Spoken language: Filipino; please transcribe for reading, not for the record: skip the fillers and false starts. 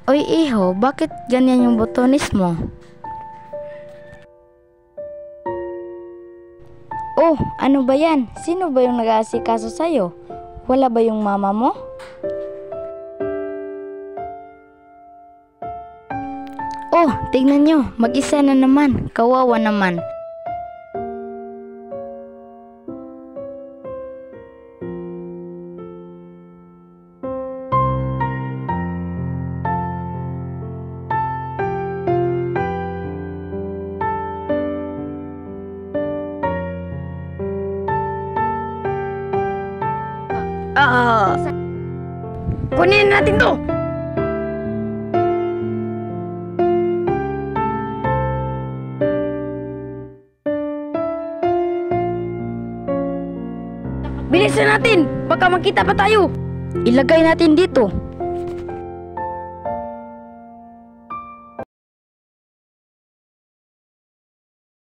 Oy iho, bakit ganyan yung botones mo? Oh, ano ba yan? Sino ba yung nag-aasikaso sa'yo? Wala ba yung mama mo? Oh, tignan nyo, mag-isa na naman. Kawawa naman. Kunin natin to! Bilisan natin! Baka makita pa tayo! Ilagay natin dito.